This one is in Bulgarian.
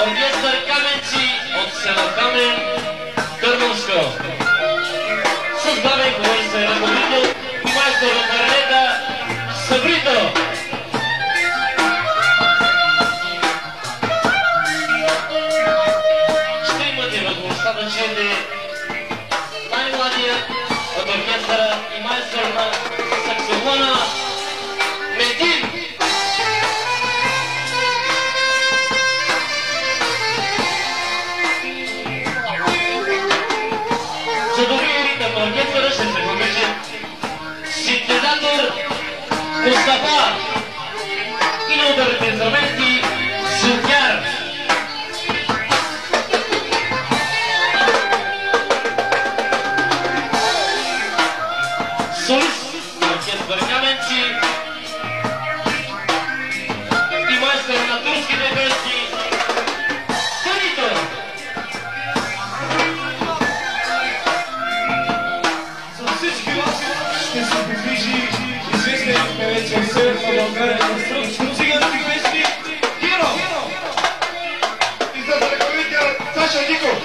Оркестър Каменци от село Камен, Търновско. С главен художествен ръководител и майстор на кларнета Сабрито. Ще имате възможността да чуете най-младият от оркестъра и майстор на саксофона Медин. За добрия ритъм на оркестъра ще се помисли синтезатор Мустафа и на ударните инструменти Зулкяр. Солист на оркестър Каменци и майстор на турските песни Танито. За всички вас ще се подвижи известен певец в Северна България на цигански песни Геро. И за ръководител Саша Диков.